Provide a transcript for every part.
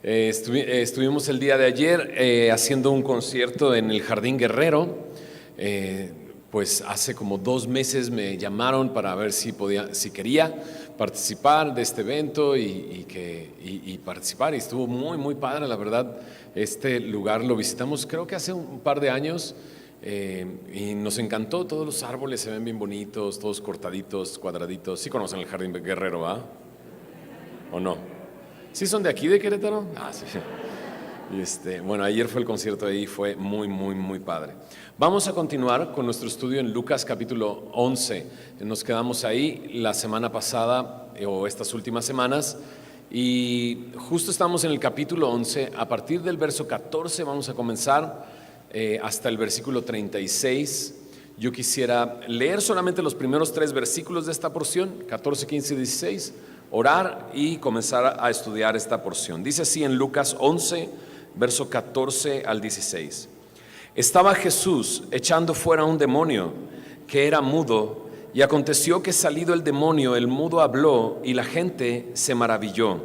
Estuvimos el día de ayer haciendo un concierto en el Jardín Guerrero. Pues hace como 2 meses me llamaron para ver si quería participar de este evento y participar, y estuvo muy muy padre, la verdad. Este lugar lo visitamos creo que hace un par de años, y nos encantó. Todos los árboles se ven bien bonitos, todos cortaditos, cuadraditos. ¿Sí conocen el Jardín Guerrero, o no? ¿Sí son de aquí, de Querétaro? Sí. Bueno, ayer fue el concierto ahí, fue muy, muy, muy padre. Vamos a continuar con nuestro estudio en Lucas capítulo 11. Nos quedamos ahí la semana pasada, o estas últimas semanas, y justo estamos en el capítulo 11. A partir del verso 14 vamos a comenzar hasta el versículo 36. Yo quisiera leer solamente los primeros 3 versículos de esta porción, 14, 15 y 16, orar y comenzar a estudiar esta porción. Dice así en Lucas 11, verso 14 al 16. Estaba Jesús echando fuera un demonio que era mudo, y aconteció que salido el demonio, el mudo habló, y la gente se maravilló.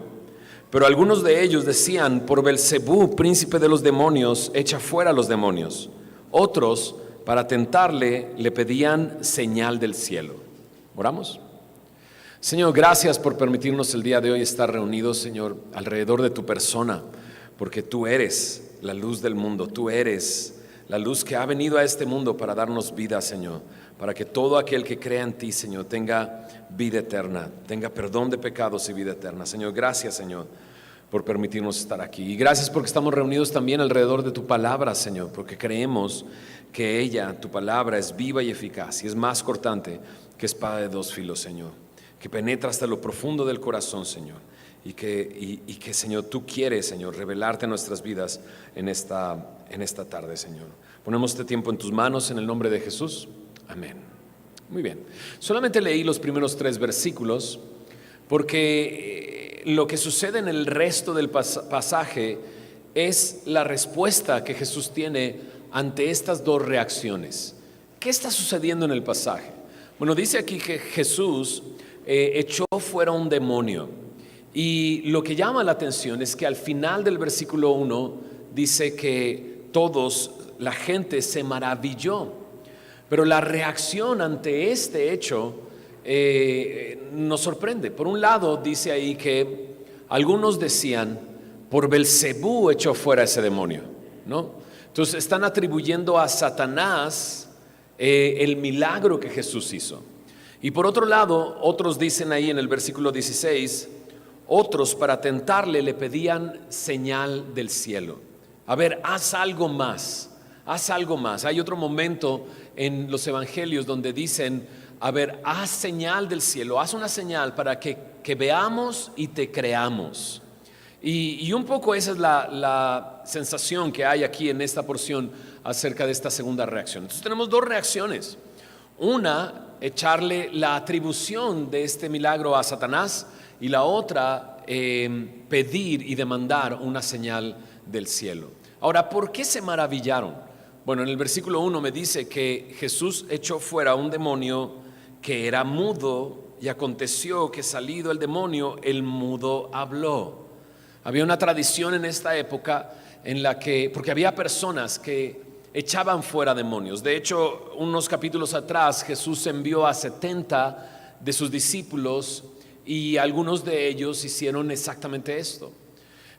Pero algunos de ellos decían: por Belzebú, príncipe de los demonios, echa fuera a los demonios. Otros, para tentarle, le pedían señal del cielo. ¿Oramos? Señor, gracias por permitirnos el día de hoy estar reunidos, Señor, alrededor de tu persona, porque tú eres la luz del mundo. Tú eres la luz que ha venido a este mundo para darnos vida, Señor, para que todo aquel que crea en ti, Señor, tenga vida eterna, tenga perdón de pecados y vida eterna. Señor, gracias, Señor, por permitirnos estar aquí. Y gracias porque estamos reunidos también alrededor de tu palabra, Señor, porque creemos que ella, tu palabra, es viva y eficaz y es más cortante que espada de 2 filos, Señor, que penetra hasta lo profundo del corazón, Señor, y que Señor, tú quieres, Señor, revelarte en nuestras vidas en esta tarde, Señor. Ponemos este tiempo en tus manos en el nombre de Jesús. Amén. Muy bien. Solamente leí los primeros 3 versículos porque lo que sucede en el resto del pasaje es la respuesta que Jesús tiene ante estas 2 reacciones. ¿Qué está sucediendo en el pasaje? Bueno, dice aquí que Jesús echó fuera un demonio, y lo que llama la atención es que al final del versículo 1 dice que la gente se maravilló, pero la reacción ante este hecho nos sorprende. Por un lado dice ahí que algunos decían: por Belzebú echó fuera ese demonio, ¿no? Entonces están atribuyendo a Satanás el milagro que Jesús hizo. Y por otro lado, otros dicen ahí en el versículo 16, otros para tentarle le pedían señal del cielo. A ver, haz algo más, haz algo más. Hay otro momento en los evangelios donde dicen: a ver, haz señal del cielo, haz una señal para que veamos y te creamos. Y un poco esa es la sensación que hay aquí en esta porción acerca de esta segunda reacción. Entonces tenemos 2 reacciones. Una, echarle la atribución de este milagro a Satanás, y la otra, pedir y demandar una señal del cielo. Ahora, ¿por qué se maravillaron? Bueno, en el versículo 1 me dice que Jesús echó fuera un demonio que era mudo, y aconteció que salido el demonio, el mudo habló. Había una tradición en esta época en la que, porque había personas que echaban fuera demonios. De hecho, unos capítulos atrás Jesús envió a 70 de sus discípulos, y algunos de ellos hicieron exactamente esto.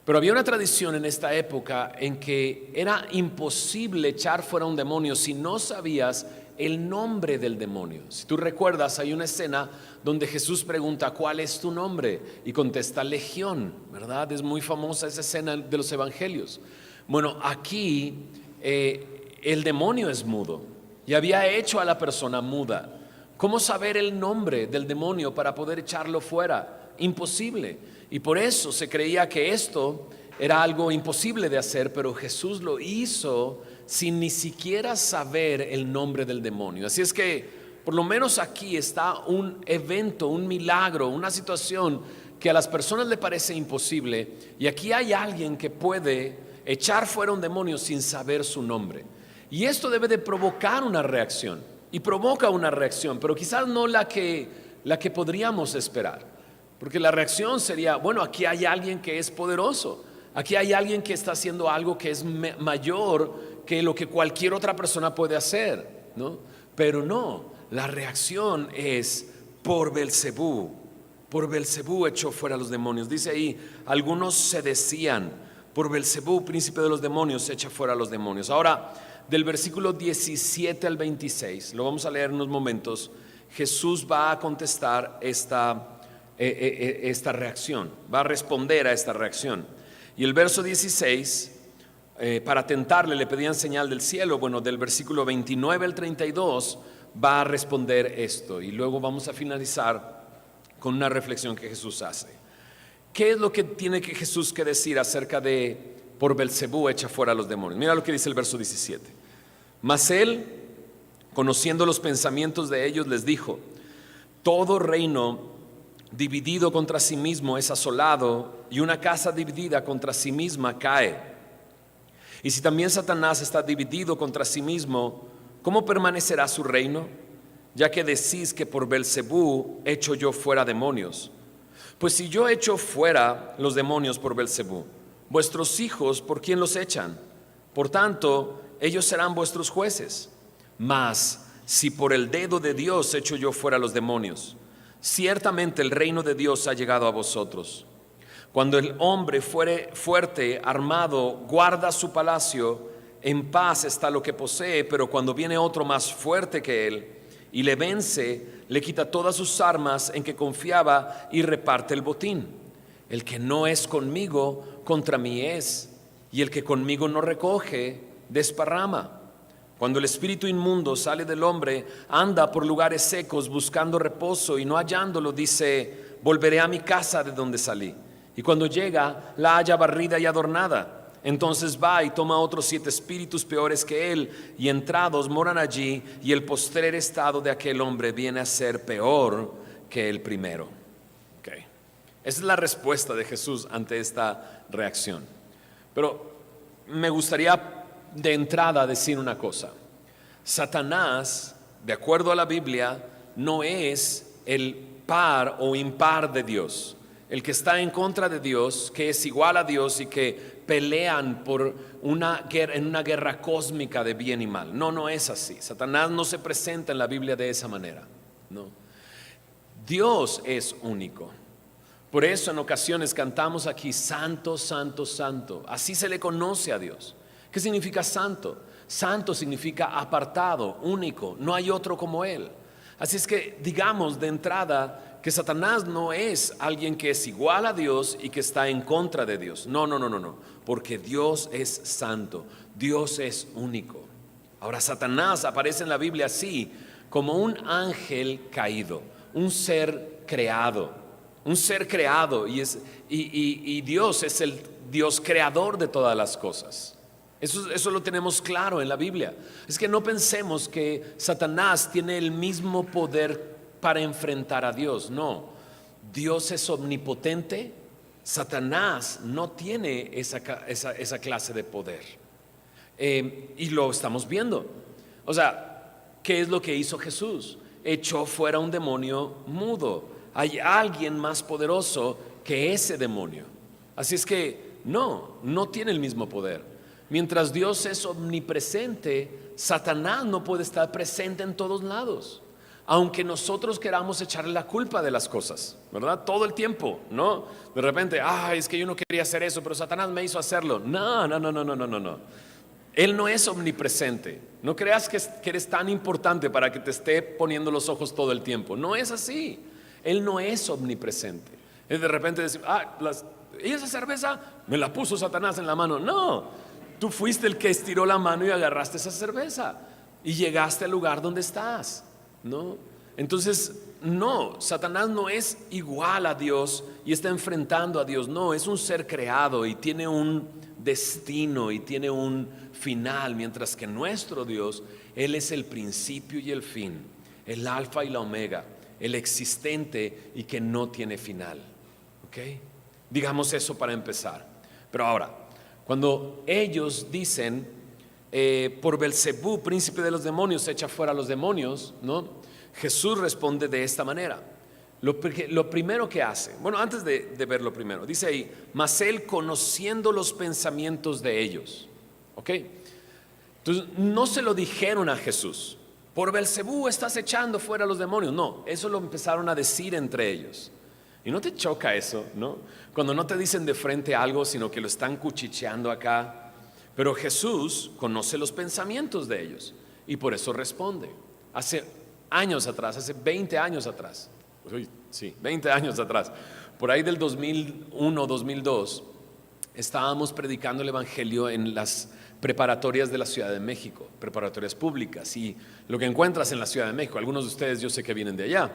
Pero había una tradición en esta época en que era imposible echar fuera un demonio si no sabías el nombre del demonio. Si tú recuerdas, hay una escena donde Jesús pregunta: ¿cuál es tu nombre? Y contesta: Legión, ¿verdad? Es muy famosa esa escena de los evangelios. Bueno, aquí el demonio es mudo y había hecho a la persona muda. ¿Cómo saber el nombre del demonio para poder echarlo fuera? Imposible. Y por eso se creía que esto era algo imposible de hacer, pero Jesús lo hizo sin ni siquiera saber el nombre del demonio. Así es que por lo menos aquí está un evento, un milagro, una situación que a las personas le parece imposible, y aquí hay alguien que puede echar fuera un demonio sin saber su nombre. Y esto debe de provocar una reacción, y provoca una reacción, pero quizás no la que podríamos esperar. Porque la reacción sería: bueno, aquí hay alguien que es poderoso, Aquí hay alguien que está haciendo algo que es mayor que lo que cualquier otra persona puede hacer, ¿no? Pero no, la reacción es por Belcebú. Por Belcebú echó fuera a los demonios. Dice ahí, algunos se decían, por Belcebú, príncipe de los demonios, echa fuera a los demonios. Ahora, del versículo 17 al 26, lo vamos a leer en unos momentos, Jesús va a contestar esta reacción, va a responder a esta reacción. Y el verso 16, para tentarle, le pedían señal del cielo. Bueno, del versículo 29 al 32 va a responder esto. Y luego vamos a finalizar con una reflexión que Jesús hace. ¿Qué es lo que tiene que Jesús que decir acerca de por Belcebú echa fuera a los demonios? Mira lo que dice el verso 17. Mas él, conociendo los pensamientos de ellos, les dijo: todo reino dividido contra sí mismo es asolado, y una casa dividida contra sí misma cae. Y si también Satanás está dividido contra sí mismo, ¿cómo permanecerá su reino? Ya que decís que por Belcebú echo yo fuera demonios. Pues si yo echo fuera los demonios por Belcebú, vuestros hijos, ¿por quién los echan? Por tanto, ellos serán vuestros jueces. Mas si por el dedo de Dios echo yo fuera los demonios, ciertamente el reino de Dios ha llegado a vosotros. Cuando el hombre fuere fuerte, armado, guarda su palacio, en paz está lo que posee, pero cuando viene otro más fuerte que él y le vence, le quita todas sus armas en que confiaba y reparte el botín. El que no es conmigo, contra mí es, y el que conmigo no recoge, desparrama. Cuando el espíritu inmundo sale del hombre, anda por lugares secos buscando reposo, y no hallándolo dice: volveré a mi casa de donde salí. Y cuando llega, la halla barrida y adornada. Entonces va y toma otros 7 espíritus peores que él, y entrados moran allí, y el postrer estado de aquel hombre viene a ser peor que el primero. Okay. Esa es la respuesta de Jesús ante esta reacción. Pero me gustaría de entrada decir una cosa. Satanás, de acuerdo a la Biblia, no es el par o impar de Dios, el que está en contra de Dios, que es igual a Dios y que pelean por en una guerra cósmica de bien y mal. No, no es así. Satanás no se presenta en la Biblia de esa manera. No. Dios es único. Por eso en ocasiones cantamos aquí: santo, santo, santo. Así se le conoce a Dios. ¿Qué significa santo? Santo significa apartado, único, no hay otro como Él. Así es que digamos de entrada que Satanás no es alguien que es igual a Dios y que está en contra de Dios. No, porque Dios es santo, Dios es único. Ahora, Satanás aparece en la Biblia así, como un ángel caído, un ser creado, y Dios es el Dios creador de todas las cosas. Eso lo tenemos claro en la Biblia. Es que no pensemos que Satanás tiene el mismo poder para enfrentar a Dios. No, Dios es omnipotente. Satanás no tiene esa clase de poder. Y lo estamos viendo. O sea, ¿qué es lo que hizo Jesús? Echó fuera un demonio mudo. Hay alguien más poderoso que ese demonio. Así es que no tiene el mismo poder. Mientras Dios es omnipresente, Satanás no puede estar presente en todos lados, aunque nosotros queramos echarle la culpa de las cosas, ¿verdad? Todo el tiempo, ¿no? De repente, es que yo no quería hacer eso, pero Satanás me hizo hacerlo. No. Él no es omnipresente. No creas que eres tan importante para que te esté poniendo los ojos todo el tiempo. No es así. Él no es omnipresente. Es de repente decir: ¿y esa cerveza? Me la puso Satanás en la mano. No. Tú fuiste el que estiró la mano y agarraste esa cerveza y llegaste al lugar donde estás, ¿no? Entonces, no, Satanás no es igual a Dios y está enfrentando a Dios. No, es un ser creado y tiene un destino y tiene un final, mientras que nuestro Dios, Él es el principio y el fin, el alfa y la omega, el existente y que no tiene final. ¿Ok? Digamos eso para empezar. Pero ahora, cuando ellos dicen por Belcebú, príncipe de los demonios, echa fuera a los demonios, ¿no? Jesús responde de esta manera: lo primero que hace, bueno, antes de ver lo primero, dice ahí, mas él conociendo los pensamientos de ellos. ¿Ok? Entonces, no se lo dijeron a Jesús. Por Belcebú estás echando fuera a los demonios. No, eso lo empezaron a decir entre ellos. ¿Y no te choca eso, no? Cuando no te dicen de frente algo, sino que lo están cuchicheando acá. Pero Jesús conoce los pensamientos de ellos y por eso responde. Hace años atrás, hace 20 años atrás, sí, 20 años atrás, por ahí del 2001, 2002, estábamos predicando el evangelio en las preparatorias de la Ciudad de México, preparatorias públicas, y lo que encuentras en la Ciudad de México, algunos de ustedes yo sé que vienen de allá,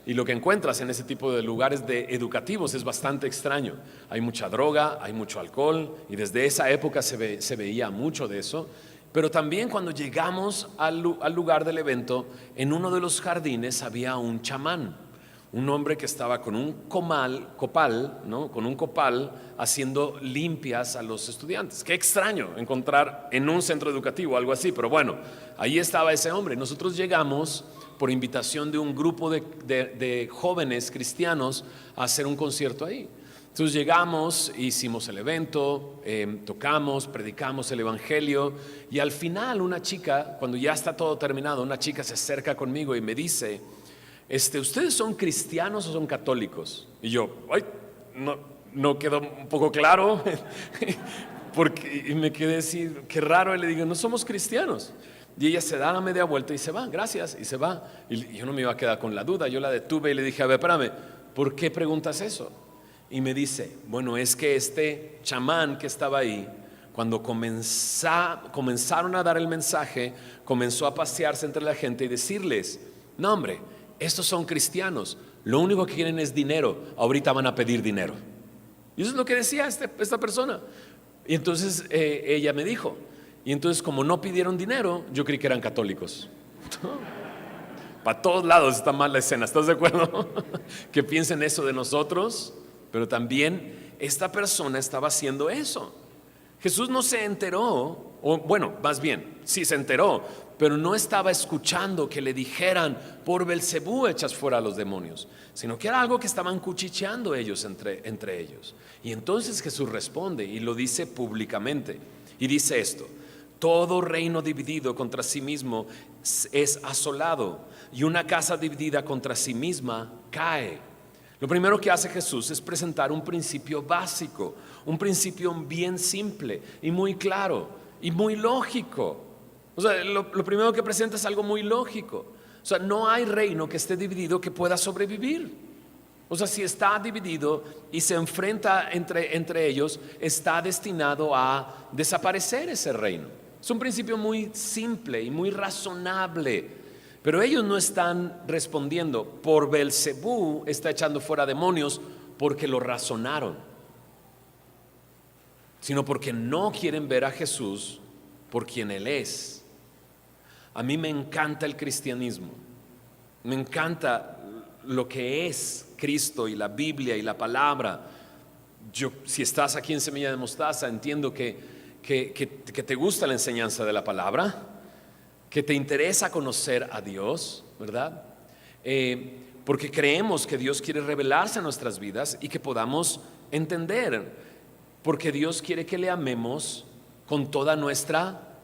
y lo que encuentras en ese tipo de lugares educativos es bastante extraño. Hay mucha droga, hay mucho alcohol, y desde esa época se veía mucho de eso. Pero también cuando llegamos al lugar del evento, en uno de los jardines había un chamán, un hombre que estaba con un copal, ¿no? Con un copal haciendo limpias a los estudiantes. Qué extraño encontrar en un centro educativo algo así, pero bueno, ahí estaba ese hombre. Nosotros llegamos por invitación de un grupo de jóvenes cristianos a hacer un concierto ahí. Entonces llegamos, hicimos el evento, tocamos, predicamos el evangelio, y al final una chica, cuando ya está todo terminado, una chica se acerca conmigo y me dice, ¿ustedes son cristianos o son católicos? Y yo, no quedó un poco claro, y me quedé así, qué raro, y le digo, no somos cristianos. Y ella se da la media vuelta y se va, gracias, y se va. Y yo no me iba a quedar con la duda, yo la detuve y le dije, a ver, espérame, ¿por qué preguntas eso? Y me dice, bueno, es que este chamán que estaba ahí, cuando comenzaron a dar el mensaje, comenzó a pasearse entre la gente y decirles, no hombre, estos son cristianos, lo único que quieren es dinero, ahorita van a pedir dinero. Y eso es lo que decía esta persona. Y entonces ella me dijo, y entonces como no pidieron dinero, yo creí que eran católicos. Para todos lados está mal la escena, ¿estás de acuerdo? Que piensen eso de nosotros. Pero también esta persona estaba haciendo eso. Jesús no se enteró, o bueno, más bien, sí se enteró, pero no estaba escuchando que le dijeran, por Belcebú echas fuera a los demonios, sino que era algo que estaban cuchicheando ellos entre ellos. Y entonces Jesús responde y lo dice públicamente. Y dice esto, todo reino dividido contra sí mismo es asolado, y una casa dividida contra sí misma cae. Lo primero que hace Jesús es presentar un principio básico, un principio bien simple y muy claro y muy lógico. O sea, lo primero que presenta es algo muy lógico. O sea, no hay reino que esté dividido que pueda sobrevivir. O sea, si está dividido y se enfrenta entre ellos, está destinado a desaparecer ese reino. Es un principio muy simple y muy razonable. Pero ellos no están respondiendo, por Belcebú está echando fuera demonios porque lo razonaron, sino porque no quieren ver a Jesús por quien Él es. A mí me encanta el cristianismo, me encanta lo que es Cristo y la Biblia y la palabra. Si estás aquí en Semilla de Mostaza, entiendo que te gusta la enseñanza de la palabra, que te interesa conocer a Dios, ¿verdad? Porque creemos que Dios quiere revelarse a nuestras vidas y que podamos entender, porque Dios quiere que le amemos con toda nuestra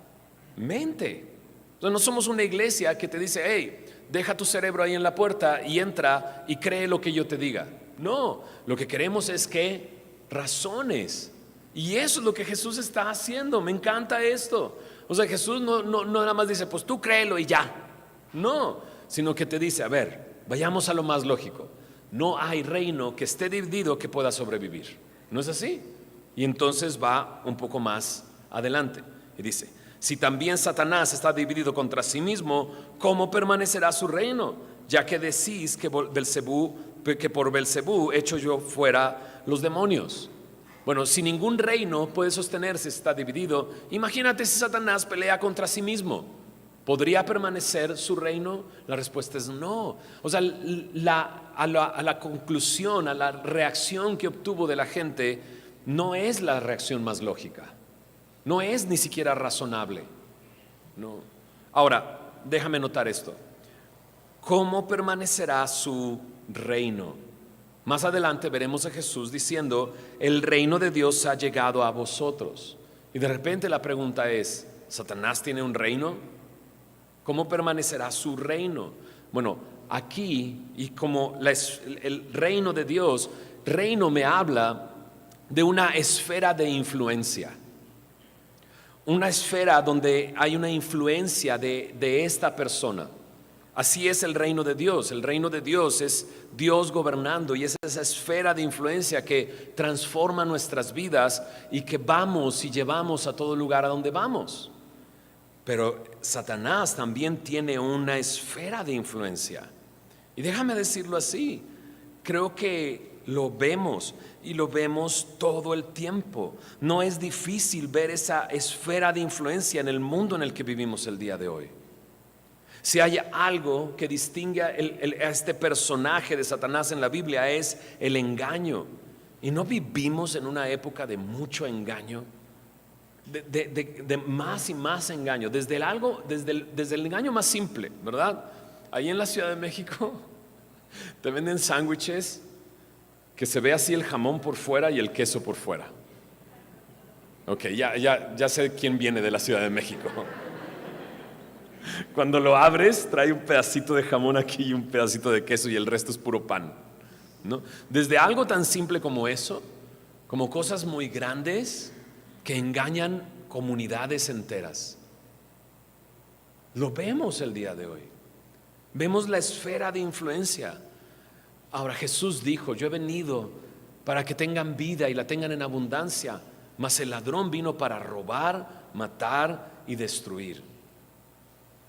mente. Entonces no somos una iglesia que te dice, hey, deja tu cerebro ahí en la puerta y entra y cree lo que yo te diga. No, lo que queremos es que razones. Y eso es lo que Jesús está haciendo. Me encanta esto. O sea, Jesús no nada más dice, pues tú créelo y ya. No, sino que te dice, a ver, vayamos a lo más lógico. No hay reino que esté dividido que pueda sobrevivir. ¿No es así? Y entonces va un poco más adelante y dice, si también Satanás está dividido contra sí mismo, ¿cómo permanecerá su reino? Ya que decís que por Belcebú echo yo fuera los demonios. Bueno, si ningún reino puede sostenerse, está dividido, imagínate si Satanás pelea contra sí mismo. ¿Podría permanecer su reino? La respuesta es no. O sea, a la conclusión, a la reacción que obtuvo de la gente, no es la reacción más lógica. No es ni siquiera razonable. No. Ahora, déjame notar esto. ¿Cómo permanecerá su reino. Más adelante veremos a Jesús diciendo, el reino de Dios ha llegado a vosotros. Y de repente la pregunta es, ¿Satanás tiene un reino? ¿Cómo permanecerá su reino? Bueno, aquí, y como el reino de Dios, reino me habla de una esfera de influencia. Una esfera donde hay una influencia de esta persona. Así es el reino de Dios. El reino de Dios es Dios gobernando y es esa esfera de influencia que transforma nuestras vidas y que vamos y llevamos a todo lugar a donde vamos. Pero Satanás también tiene una esfera de influencia. Y déjame decirlo así, creo que lo vemos y lo vemos todo el tiempo. No es difícil ver esa esfera de influencia en el mundo en el que vivimos el día de hoy. Si hay algo que distingue a este personaje de Satanás en la Biblia es el engaño. Y no vivimos en una época de mucho engaño, de más y más engaño, desde el engaño más simple, ¿verdad? Ahí en la Ciudad de México te venden sándwiches que se ve así el jamón por fuera y el queso por fuera. Ok, ya sé quién viene de la Ciudad de México. Cuando lo abres, trae un pedacito de jamón aquí y un pedacito de queso y el resto es puro pan, ¿no? Desde algo tan simple como eso, como cosas muy grandes que engañan comunidades enteras. Lo vemos el día de hoy. Vemos la esfera de influencia. Ahora Jesús dijo, yo he venido para que tengan vida y la tengan en abundancia, mas el ladrón vino para robar, matar y destruir.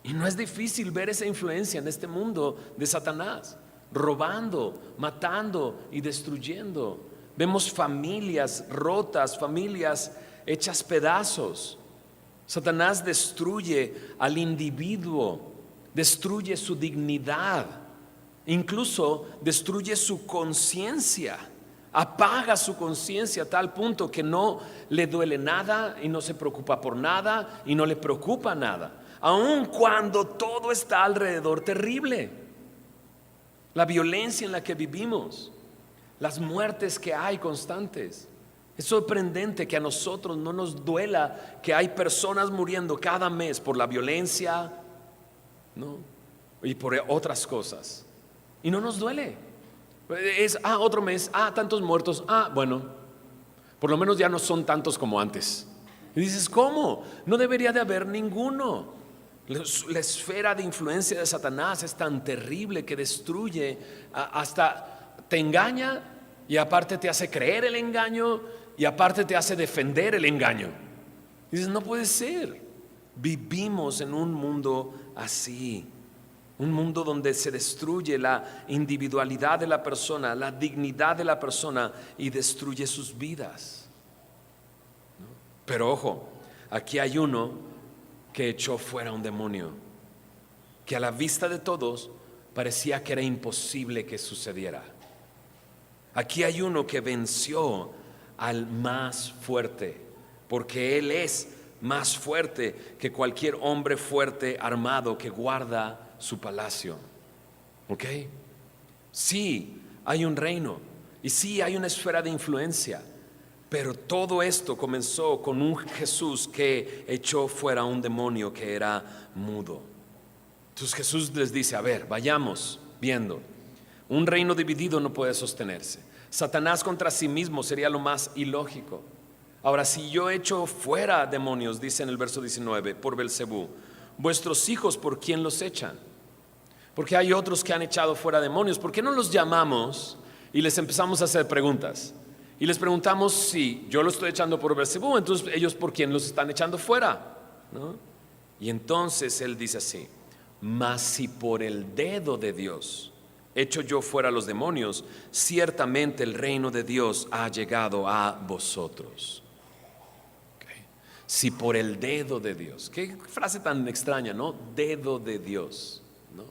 Y no es difícil ver esa influencia en este mundo de Satanás, robando, matando y destruyendo. Vemos familias rotas, familias hechas pedazos. Satanás destruye al individuo, destruye su dignidad, incluso destruye su conciencia, apaga su conciencia a tal punto que no le duele nada y no se preocupa por nada y no le preocupa nada. Aun cuando todo está alrededor terrible, la violencia en la que vivimos, las muertes que hay constantes. Es sorprendente que a nosotros no nos duela que hay personas muriendo cada mes por la violencia, ¿no? Y por otras cosas. Y no nos duele. Es, otro mes, tantos muertos, bueno, por lo menos ya no son tantos como antes. Y dices, ¿cómo? No debería de haber ninguno. La esfera de influencia de Satanás es tan terrible que destruye, hasta te engaña y aparte te hace creer el engaño y aparte te hace defender el engaño. Y dices, no puede ser. Vivimos en un mundo así, un mundo donde se destruye la individualidad de la persona, la dignidad de la persona y destruye sus vidas. Pero ojo, aquí hay uno que echó fuera un demonio, que a la vista de todos parecía que era imposible que sucediera. Aquí hay uno que venció al más fuerte, porque él es más fuerte que cualquier hombre fuerte armado que guarda su palacio. ¿Ok? Sí, hay un reino y sí hay una esfera de influencia. Pero todo esto comenzó con un Jesús que echó fuera un demonio que era mudo. Entonces Jesús les dice, a ver, vayamos viendo. Un reino dividido no puede sostenerse. Satanás contra sí mismo sería lo más ilógico. Ahora, si yo echo fuera demonios, dice en el verso 19, por Belcebú, vuestros hijos, ¿por quién los echan? Porque hay otros que han echado fuera demonios. ¿Por qué no los llamamos y les empezamos a hacer preguntas? Y les preguntamos, si yo lo estoy echando por Belcebú, entonces ellos por quién los están echando fuera, ¿no? Y entonces él dice así, mas si por el dedo de Dios echo yo fuera los demonios, ciertamente el reino de Dios ha llegado a vosotros. Okay. Si por el dedo de Dios, qué frase tan extraña, ¿no? Dedo de Dios, ¿no?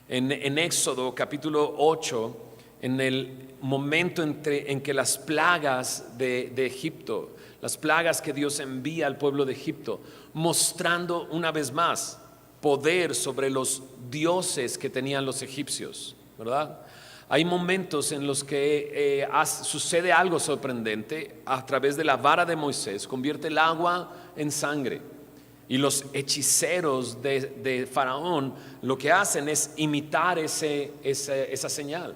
En Éxodo capítulo 8, en el momento en que las plagas de Egipto, las plagas que Dios envía al pueblo de Egipto, mostrando una vez más poder sobre los dioses que tenían los egipcios, ¿verdad? Hay momentos en los que sucede algo sorprendente. A través de la vara de Moisés convierte el agua en sangre. Y los hechiceros de Faraón lo que hacen es imitar esa señal.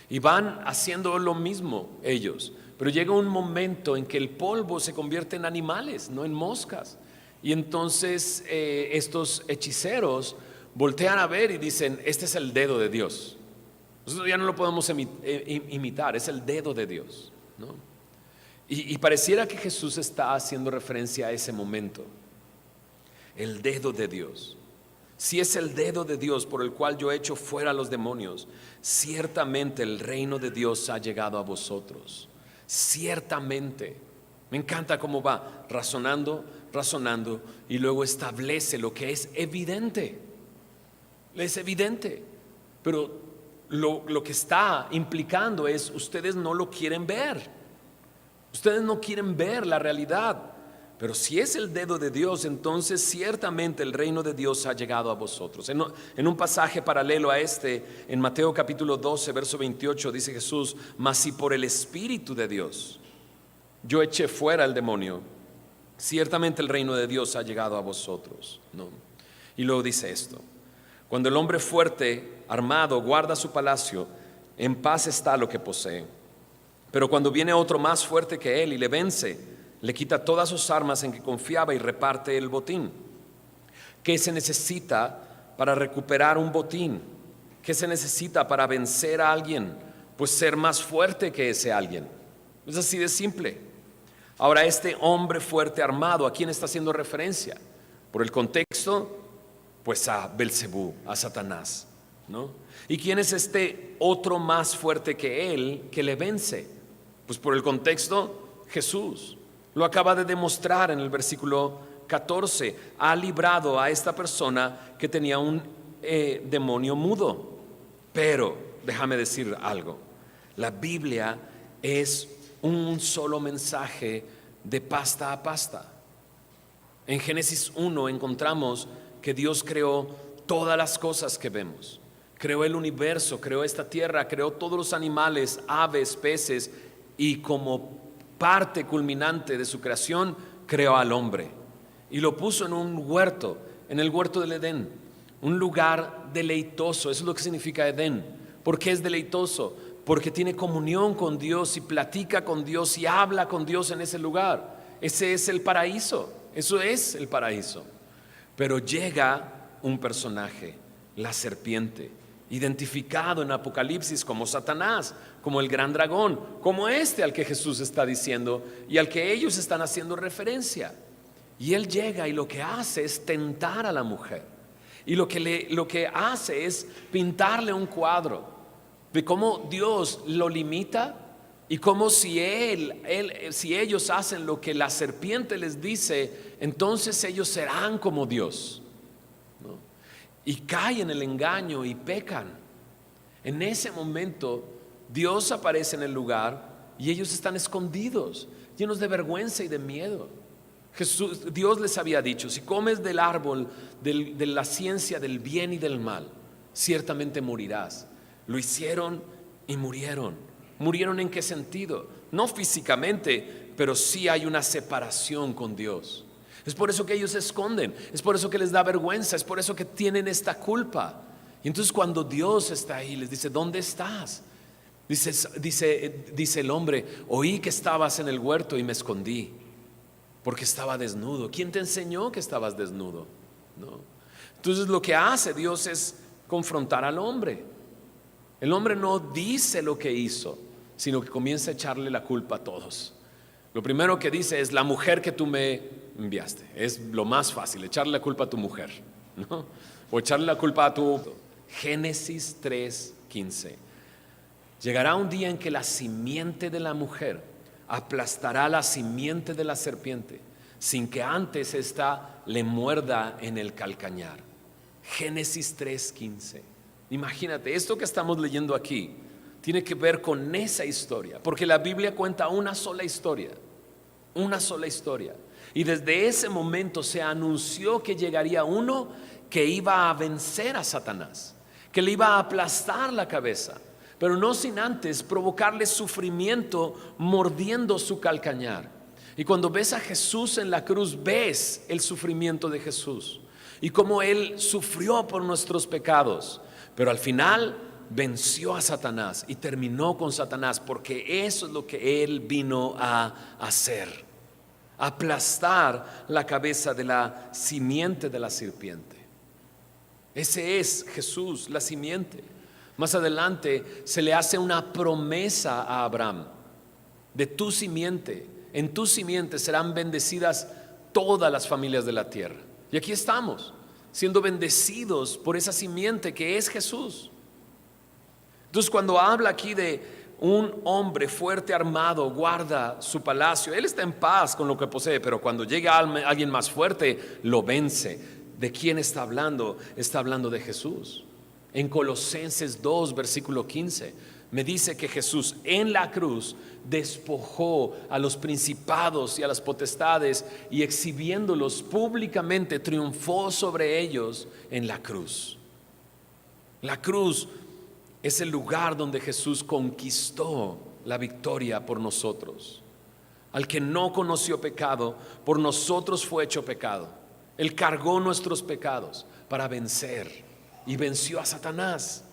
Y van haciendo lo mismo ellos. Pero llega un momento en que el polvo se convierte en animales, no en moscas. Y entonces estos hechiceros voltean a ver y dicen, este es el dedo de Dios. Nosotros ya no lo podemos imitar, es el dedo de Dios, ¿no? Y pareciera que Jesús está haciendo referencia a ese momento. El dedo de Dios. Si es el dedo de Dios por el cual yo echo fuera a los demonios, ciertamente el reino de Dios ha llegado a vosotros. Ciertamente. Me encanta cómo va razonando y luego establece lo que es evidente. Es evidente. Pero lo que está implicando es, ustedes no lo quieren ver. Ustedes no quieren ver la realidad. Pero si es el dedo de Dios, entonces ciertamente el reino de Dios ha llegado a vosotros. En un pasaje paralelo a este, en Mateo capítulo 12, verso 28, dice Jesús, mas si por el Espíritu de Dios yo eché fuera al demonio, ciertamente el reino de Dios ha llegado a vosotros, ¿no? Y luego dice esto: cuando el hombre fuerte, armado, guarda su palacio, en paz está lo que posee. Pero cuando viene otro más fuerte que él y le vence, le quita todas sus armas en que confiaba y reparte el botín. ¿Qué se necesita para recuperar un botín? ¿Qué se necesita para vencer a alguien? Pues ser más fuerte que ese alguien. Es así de simple. Ahora, este hombre fuerte armado, ¿a quién está haciendo referencia? Por el contexto, pues a Belcebú, a Satanás, ¿no? ¿Y quién es este otro más fuerte que él que le vence? Pues por el contexto, Jesús. Lo acaba de demostrar en el versículo 14. Ha librado a esta persona que tenía un demonio mudo. Pero déjame decir algo. La Biblia es un solo mensaje de pasta a pasta. En Génesis 1 encontramos que Dios creó todas las cosas que vemos. Creó el universo, creó esta tierra, creó todos los animales, aves, peces, y como parte culminante de su creación, creó al hombre y lo puso en un huerto, en el huerto del Edén, un lugar deleitoso. Eso es lo que significa Edén. ¿Por qué es deleitoso? Porque tiene comunión con Dios y platica con Dios y habla con Dios en ese lugar. Ese es el paraíso, eso es el paraíso. Pero llega un personaje, la serpiente, identificado en Apocalipsis como Satanás, como el gran dragón, como este al que Jesús está diciendo y al que ellos están haciendo referencia. Y él llega y lo que hace es tentar a la mujer. Y lo que hace es pintarle un cuadro de cómo Dios lo limita y cómo si ellos hacen lo que la serpiente les dice, entonces ellos serán como Dios, ¿no? Y caen en el engaño y pecan. En ese momento Dios aparece en el lugar y ellos están escondidos, llenos de vergüenza y de miedo. Dios les había dicho: si comes del árbol de la ciencia del bien y del mal, ciertamente morirás. Lo hicieron y murieron. ¿Murieron en qué sentido? No físicamente, pero sí hay una separación con Dios. Es por eso que ellos se esconden, es por eso que les da vergüenza, es por eso que tienen esta culpa. Y entonces cuando Dios está ahí, les dice: ¿dónde estás? Dice el hombre: oí que estabas en el huerto y me escondí porque estaba desnudo. ¿Quién te enseñó que estabas desnudo? ¿No? Entonces lo que hace Dios es confrontar al hombre. El hombre no dice lo que hizo, sino que comienza a echarle la culpa a todos. Lo primero que dice es: la mujer que tú me enviaste. Es lo más fácil, echarle la culpa a tu mujer, ¿no? O echarle la culpa a tu... Génesis 3:15. Llegará un día en que la simiente de la mujer aplastará la simiente de la serpiente, sin que antes ésta le muerda en el calcañar. Génesis 3:15. Imagínate, esto que estamos leyendo aquí tiene que ver con esa historia, porque la Biblia cuenta una sola historia, una sola historia. Y desde ese momento se anunció que llegaría uno que iba a vencer a Satanás, que le iba a aplastar la cabeza. pero no sin antes provocarle sufrimiento mordiendo su calcañar. Y cuando ves a Jesús en la cruz, ves el sufrimiento de Jesús y cómo Él sufrió por nuestros pecados, pero al final venció a Satanás y terminó con Satanás, porque eso es lo que Él vino a hacer: aplastar la cabeza de la simiente de la serpiente. Ese es Jesús, la simiente. Más adelante se le hace una promesa a Abraham: de tu simiente, en tu simiente serán bendecidas todas las familias de la tierra. Y aquí estamos, siendo bendecidos por esa simiente que es Jesús. Entonces, cuando habla aquí de un hombre fuerte armado guarda su palacio, él está en paz con lo que posee, pero cuando llega alguien más fuerte, lo vence. ¿De quién está hablando? Está hablando de Jesús. En Colosenses 2, versículo 15, me dice que Jesús en la cruz despojó a los principados y a las potestades, y exhibiéndolos públicamente triunfó sobre ellos en la cruz. La cruz es el lugar donde Jesús conquistó la victoria por nosotros. Al que no conoció pecado, por nosotros fue hecho pecado. Él cargó nuestros pecados para vencer, y venció a Satanás.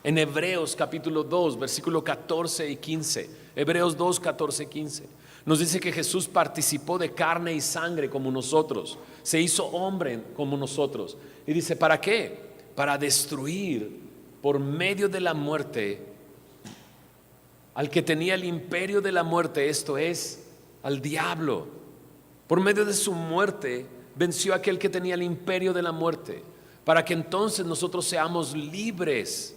En Hebreos capítulo 2, versículo 14 y 15, Hebreos 2, 14 y 15, nos dice que Jesús participó de carne y sangre como nosotros, se hizo hombre como nosotros. Y dice, ¿para qué? Para destruir por medio de la muerte al que tenía el imperio de la muerte, esto es, al diablo. Por medio de su muerte venció a aquel que tenía el imperio de la muerte, para que entonces nosotros seamos libres,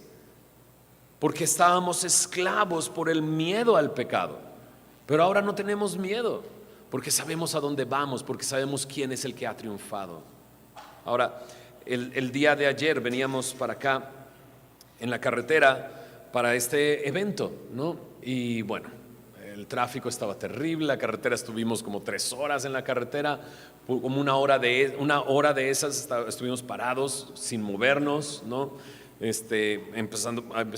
porque estábamos esclavos por el miedo al pecado. Pero ahora no tenemos miedo, porque sabemos a dónde vamos, porque sabemos quién es el que ha triunfado. Ahora, el día de ayer veníamos para acá en la carretera para este evento, ¿no? Y bueno, el tráfico estaba terrible, la carretera, estuvimos como 3 horas en la carretera, como una hora de esas estuvimos parados sin movernos, ¿no? Empecé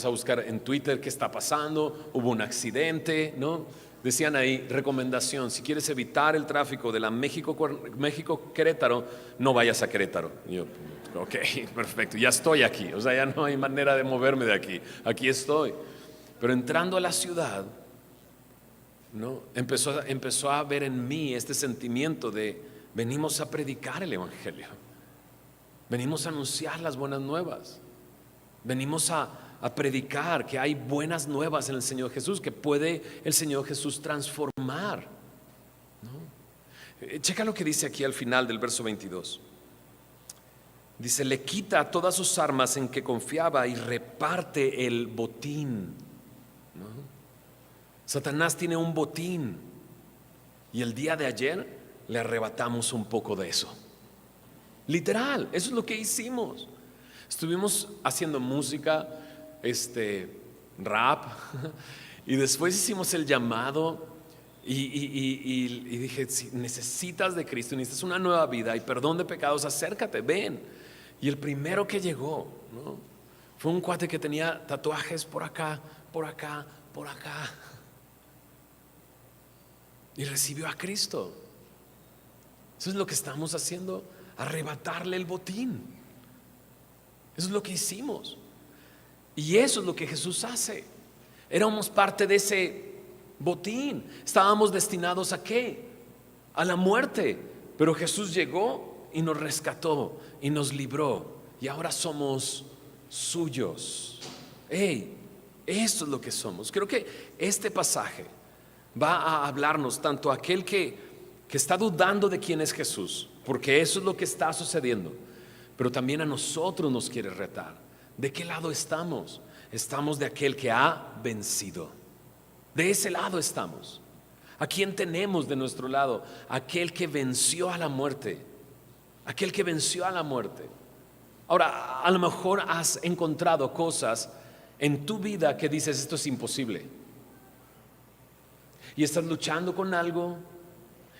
a buscar en Twitter qué está pasando, hubo un accidente, ¿no? Decían ahí, recomendación: si quieres evitar el tráfico de la México-Querétaro, no vayas a Querétaro. Y yo, ok, perfecto, ya estoy aquí, o sea, ya no hay manera de moverme de aquí estoy. Pero entrando a la ciudad, ¿no? Empezó a ver en mí este sentimiento de: venimos a predicar el evangelio, venimos a anunciar las buenas nuevas, venimos a predicar que hay buenas nuevas en el Señor Jesús, que puede el Señor Jesús transformar, ¿no? Checa lo que dice aquí al final del verso 22. Dice: le quita todas sus armas en que confiaba y reparte el botín, ¿no? Satanás tiene un botín, y el día de ayer le arrebatamos un poco de eso. Literal, eso es lo que hicimos. Estuvimos haciendo música, rap, y después hicimos el llamado y dije: si necesitas de Cristo, necesitas una nueva vida y perdón de pecados, acércate, ven. Y el primero que llegó, ¿no?, fue un cuate que tenía tatuajes por acá, por acá, por acá, y recibió a Cristo. Eso es lo que estamos haciendo, arrebatarle el botín. Eso es lo que hicimos, y eso es lo que Jesús hace. Éramos parte de ese botín, estábamos destinados ¿a qué? A la muerte, pero Jesús llegó y nos rescató y nos libró, y ahora somos suyos. Eso es lo que somos. Creo que este pasaje va a hablarnos tanto a aquel que está dudando de quién es Jesús, porque eso es lo que está sucediendo, pero también a nosotros nos quiere retar. ¿De qué lado estamos? Estamos de aquel que ha vencido. De ese lado estamos. ¿A quién tenemos de nuestro lado? Aquel que venció a la muerte. Aquel que venció a la muerte. Ahora, a lo mejor has encontrado cosas en tu vida que dices: esto es imposible. Y estás luchando con algo,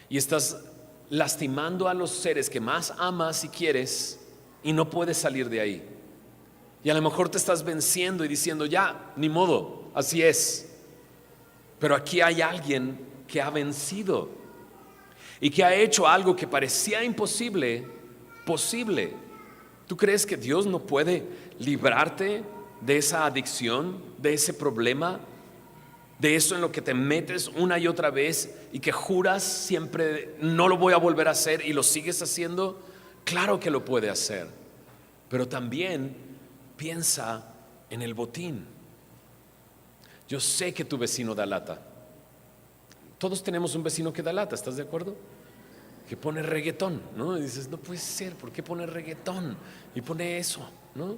y estás lastimando a los seres que más amas y quieres, y no puedes salir de ahí. Y a lo mejor te estás venciendo y diciendo, ya, ni modo, así es. Pero aquí hay alguien que ha vencido y que ha hecho algo que parecía imposible, posible. ¿Tú crees que Dios no puede librarte de esa adicción, de ese problema, de eso en lo que te metes una y otra vez y que juras siempre no lo voy a volver a hacer y lo sigues haciendo? Claro que lo puede hacer, pero también piensa en el botín. Yo sé que tu vecino da lata. Todos tenemos un vecino que da lata, ¿estás de acuerdo? Que pone reggaetón, ¿no? Y dices, no puede ser, ¿por qué pone reggaetón? Y pone eso, ¿no?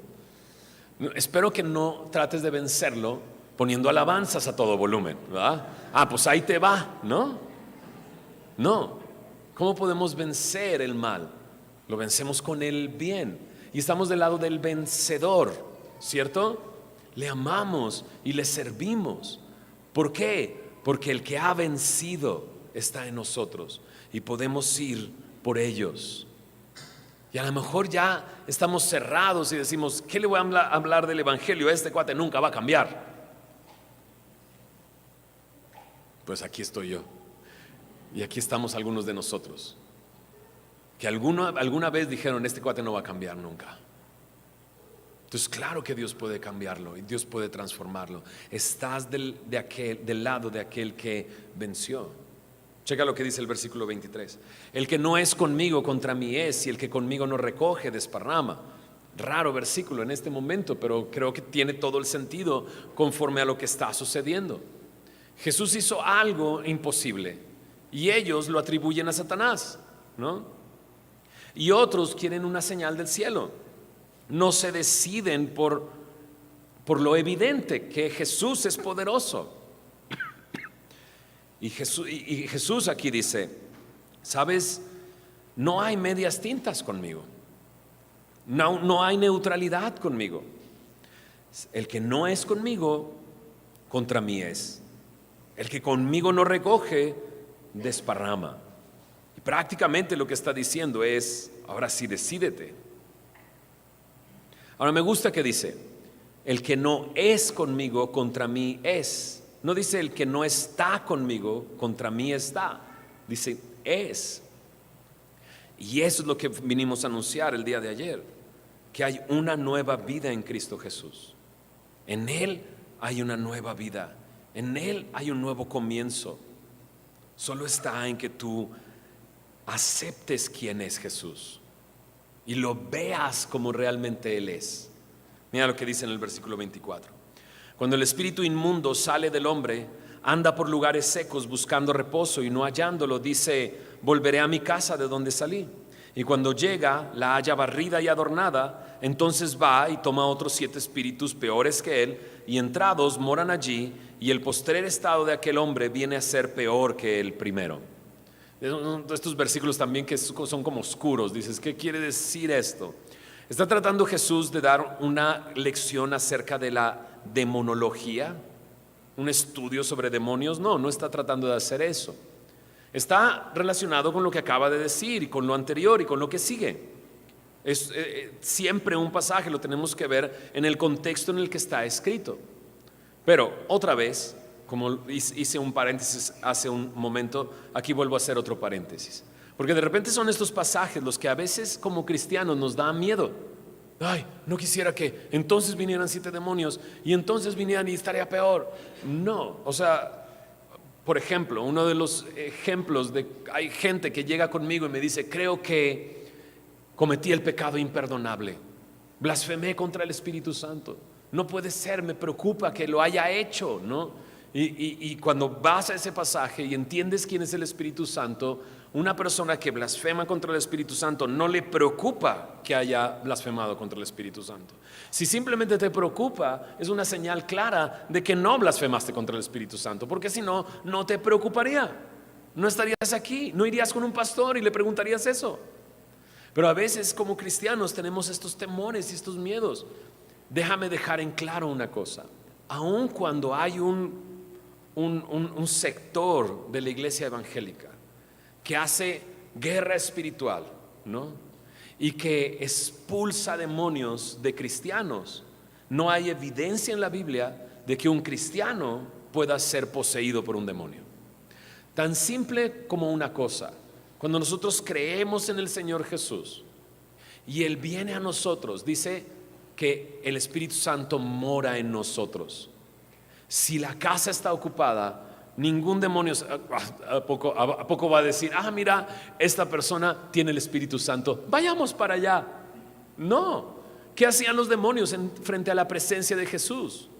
Espero que no trates de vencerlo poniendo alabanzas a todo volumen, ¿verdad? Pues ahí te va, ¿no? No. ¿Cómo podemos vencer el mal? Lo vencemos con el bien. Y estamos del lado del vencedor, ¿cierto? Le amamos y le servimos. ¿Por qué? Porque el que ha vencido está en nosotros y podemos ir por ellos. Y a lo mejor ya estamos cerrados y decimos, ¿qué le voy a hablar del evangelio? Este cuate nunca va a cambiar. Pues aquí estoy yo. Y aquí estamos algunos de nosotros que alguna vez dijeron, este cuate no va a cambiar nunca. Entonces claro que Dios puede cambiarlo y Dios puede transformarlo. Estás del lado de aquel que venció. Checa lo que dice el versículo 23. El que no es conmigo contra mí es, y el que conmigo no recoge desparrama. Raro versículo en este momento, pero creo que tiene todo el sentido conforme a lo que está sucediendo. Jesús hizo algo imposible y ellos lo atribuyen a Satanás, ¿no? Y otros quieren una señal del cielo. No se deciden por lo evidente que Jesús es poderoso. Y Jesús aquí dice, ¿sabes? No hay medias tintas conmigo. No hay neutralidad conmigo. El que no es conmigo, contra mí es. El que conmigo no recoge, desparrama. Y prácticamente lo que está diciendo es, ahora sí, decídete. Ahora me gusta que dice, el que no es conmigo, contra mí es. No dice el que no está conmigo, contra mí está. Dice es. Y eso es lo que vinimos a anunciar el día de ayer, que hay una nueva vida en Cristo Jesús. En Él hay una nueva vida. En Él hay un nuevo comienzo. Solo está en que tú aceptes quién es Jesús y lo veas como realmente Él es. Mira lo que dice en el versículo 24. Cuando el espíritu inmundo sale del hombre, anda por lugares secos buscando reposo y no hallándolo, dice, volveré a mi casa de donde salí. Y cuando llega, la halla barrida y adornada, entonces va y toma otros 7 espíritus peores que él, y entrados moran allí, y el postrer estado de aquel hombre viene a ser peor que el primero. Estos versículos también que son como oscuros. Dices, ¿qué quiere decir esto? ¿Está tratando Jesús de dar una lección acerca de la demonología? ¿Un estudio sobre demonios? No está tratando de hacer eso. Está relacionado con lo que acaba de decir y con lo anterior y con lo que sigue. Es siempre un pasaje, lo tenemos que ver en el contexto en el que está escrito. Pero otra vez, como hice un paréntesis hace un momento, aquí vuelvo a hacer otro paréntesis. Porque de repente son estos pasajes los que a veces como cristianos nos da miedo. Ay, no quisiera que entonces vinieran 7 demonios y entonces vinieran y estaría peor. No, o sea, por ejemplo, uno de los ejemplos hay gente que llega conmigo y me dice, creo que cometí el pecado imperdonable, blasfemé contra el Espíritu Santo. No puede ser, me preocupa que lo haya hecho, ¿no? Y cuando vas a ese pasaje y entiendes quién es el Espíritu Santo, una persona que blasfema contra el Espíritu Santo no le preocupa que haya blasfemado contra el Espíritu Santo. Si simplemente te preocupa, es una señal clara de que no blasfemaste contra el Espíritu Santo, porque si no, no te preocuparía. No estarías aquí, no irías con un pastor y le preguntarías eso. Pero a veces como cristianos tenemos estos temores y estos miedos. Déjame dejar en claro una cosa. Aun cuando hay un sector de la iglesia evangélica que hace guerra espiritual, ¿no? Y que expulsa demonios de cristianos, No hay evidencia en la Biblia de que un cristiano pueda ser poseído por un demonio. Tan simple como una cosa: cuando nosotros creemos en el Señor Jesús y Él viene a nosotros, dice que el Espíritu Santo mora en nosotros. Si la casa está ocupada, ningún demonio ¿a poco va a decir: mira, esta persona tiene el Espíritu Santo, vayamos para allá? No. ¿Qué hacían los demonios frente a la presencia de Jesús?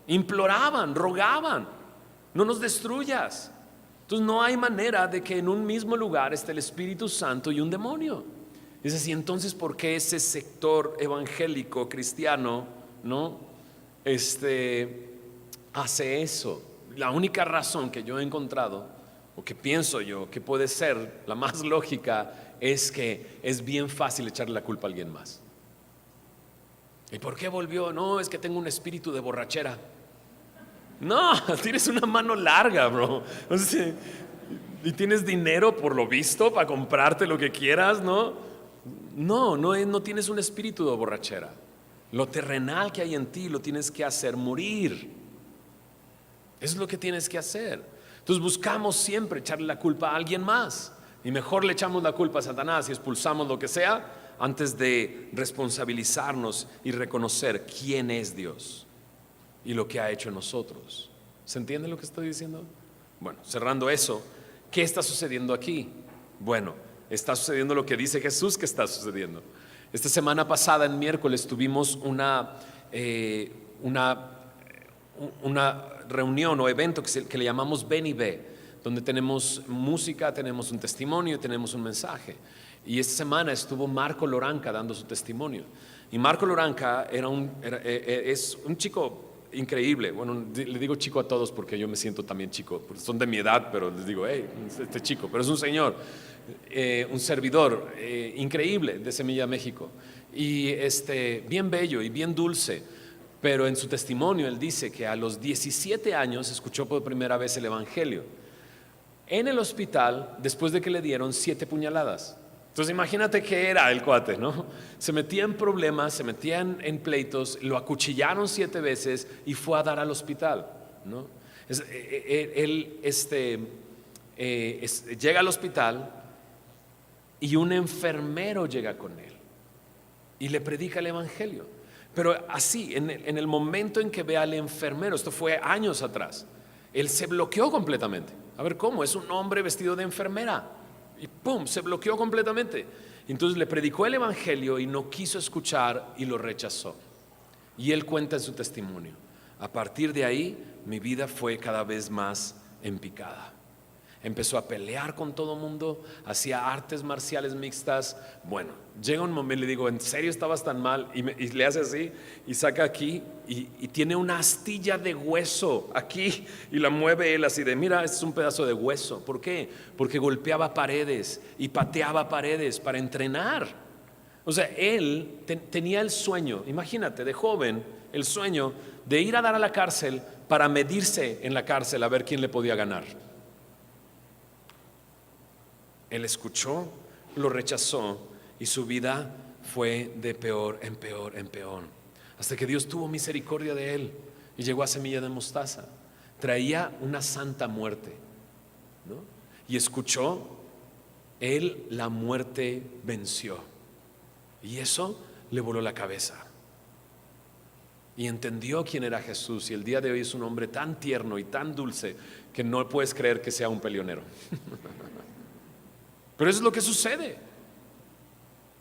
Imploraban, rogaban: no nos destruyas. Entonces no hay manera de que en un mismo lugar esté el Espíritu Santo y un demonio. Es así. Entonces, ¿por qué ese sector evangélico cristiano hace eso? La única razón que yo he encontrado, o que pienso yo que puede ser la más lógica, es que es bien fácil echarle la culpa a alguien más. ¿Y por qué volvió? No, es que tengo un espíritu de borrachera. No, tienes una mano larga, bro. O sea, y tienes dinero por lo visto para comprarte lo que quieras, ¿no? No tienes un espíritu de borrachera. Lo terrenal que hay en ti lo tienes que hacer morir. Eso es lo que tienes que hacer. Entonces buscamos siempre echarle la culpa a alguien más, y mejor le echamos la culpa a Satanás y expulsamos lo que sea, antes de responsabilizarnos y reconocer quién es Dios y lo que ha hecho en nosotros. ¿Se entiende lo que estoy diciendo? Bueno, cerrando eso, ¿qué está sucediendo aquí? Bueno, está sucediendo lo que dice Jesús que está sucediendo. Esta semana pasada, en miércoles, tuvimos una reunión o evento que le llamamos Ven y Ve, donde tenemos música, tenemos un testimonio, tenemos un mensaje. Y esta semana estuvo Marco Loranca dando su testimonio. Y Marco Loranca es un chico increíble. Bueno, le digo chico a todos porque yo me siento también chico, porque son de mi edad, pero les digo: hey, este chico. Pero es un señor, un servidor increíble de Semilla México, y bien bello y bien dulce. Pero en su testimonio él dice que a los 17 años escuchó por primera vez el evangelio en el hospital, después de que le dieron 7 puñaladas. Entonces imagínate qué era el cuate, ¿no? Se metía en problemas, se metía en pleitos, lo acuchillaron 7 veces y fue a dar al hospital, ¿no? Él llega al hospital y un enfermero llega con él y le predica el evangelio. Pero así, en el momento en que ve al enfermero, esto fue años atrás, él se bloqueó completamente. A ver, ¿cómo? Es un hombre vestido de enfermera. Y ¡pum!, se bloqueó completamente. Entonces le predicó el evangelio y no quiso escuchar y lo rechazó. Y él cuenta en su testimonio: a partir de ahí mi vida fue cada vez más en picada. Empezó a pelear con todo mundo, hacía artes marciales mixtas. Bueno, llega un momento, le digo: ¿en serio estabas tan mal? Y le hace así y saca aquí y tiene una astilla de hueso aquí, y la mueve él así de: mira, este es un pedazo de hueso. ¿Por qué? Porque golpeaba paredes y pateaba paredes para entrenar. O sea, él tenía el sueño, imagínate, de joven, el sueño de ir a dar a la cárcel para medirse en la cárcel a ver quién le podía ganar. Él escuchó, lo rechazó, y su vida fue de peor en peor en peor, hasta que Dios tuvo misericordia de él y llegó a Semilla de Mostaza. Traía una santa muerte, ¿no? Y escuchó, él la muerte venció, y eso le voló la cabeza y entendió quién era Jesús. Y el día de hoy es un hombre tan tierno y tan dulce que no puedes creer que sea un peleonero. Pero eso es lo que sucede.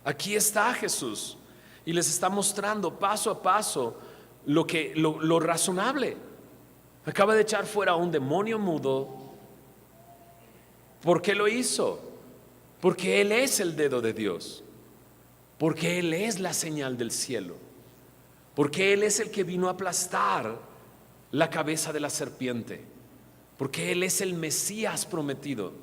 Aquí está Jesús y les está mostrando paso a paso lo razonable. Acaba de echar fuera a un demonio mudo. ¿Por qué lo hizo? Porque Él es el dedo de Dios, porque Él es la señal del cielo, porque Él es el que vino a aplastar la cabeza de la serpiente, porque Él es el Mesías prometido,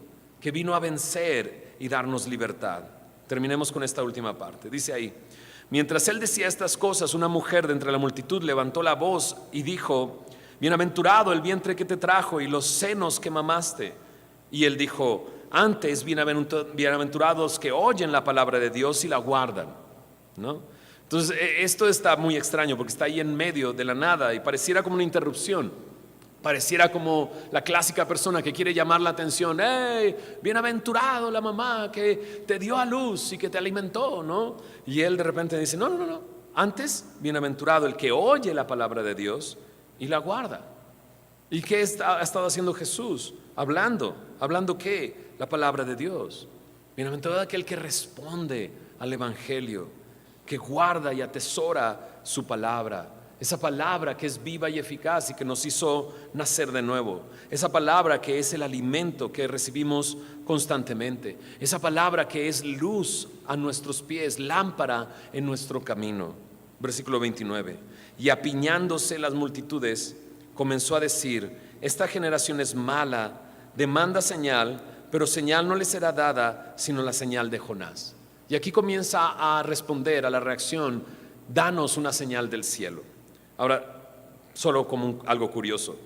que vino a vencer y darnos libertad. Terminemos con esta última parte. Dice ahí: mientras él decía estas cosas, una mujer de entre la multitud levantó la voz y dijo: bienaventurado el vientre que te trajo y los senos que mamaste. Y él dijo: antes, bienaventurados que oyen la palabra de Dios y la guardan, ¿no? Entonces, esto está muy extraño porque está ahí en medio de la nada y pareciera como una interrupción. Pareciera como la clásica persona que quiere llamar la atención. ¡Hey! Bienaventurado la mamá que te dio a luz y que te alimentó, ¿no? Y él de repente dice, no, no, no, no. Antes, bienaventurado el que oye la palabra de Dios y la guarda. ¿Y qué ha estado haciendo Jesús? Hablando ¿qué? La palabra de Dios. Bienaventurado aquel que responde al Evangelio, que guarda y atesora su palabra. Esa palabra que es viva y eficaz y que nos hizo nacer de nuevo. Esa palabra que es el alimento que recibimos constantemente. Esa palabra que es luz a nuestros pies, lámpara en nuestro camino. Versículo 29. Y apiñándose las multitudes, comenzó a decir: esta generación es mala, demanda señal, pero señal no le será dada sino la señal de Jonás. Y aquí comienza a responder a la reacción: danos una señal del cielo. Ahora, solo como algo curioso,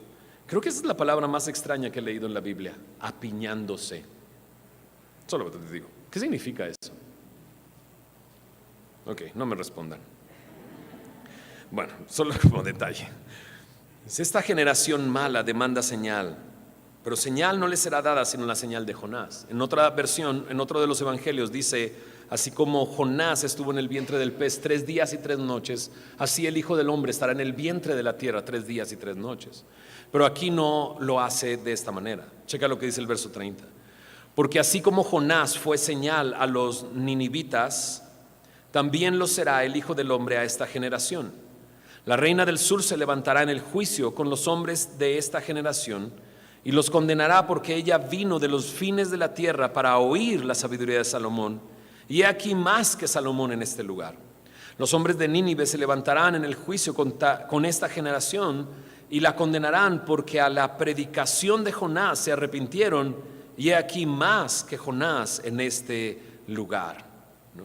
creo que esa es la palabra más extraña que he leído en la Biblia: apiñándose. Solo te digo, ¿qué significa eso? Ok, no me respondan. Bueno, solo como detalle. Esta generación mala demanda señal, pero señal no le será dada sino la señal de Jonás. En otra versión, en otro de los evangelios dice: así como Jonás estuvo en el vientre del pez 3 días y 3 noches, así el Hijo del Hombre estará en el vientre de la tierra 3 días y 3 noches. Pero aquí no lo hace de esta manera. Checa lo que dice el verso 30. Porque así como Jonás fue señal a los ninivitas, también lo será el Hijo del Hombre a esta generación. La reina del sur se levantará en el juicio con los hombres de esta generación y los condenará, porque ella vino de los fines de la tierra para oír la sabiduría de Salomón. Y he aquí más que Salomón en este lugar. Los hombres de Nínive se levantarán en el juicio con esta generación y la condenarán, porque a la predicación de Jonás se arrepintieron, y he aquí más que Jonás en este lugar, ¿no?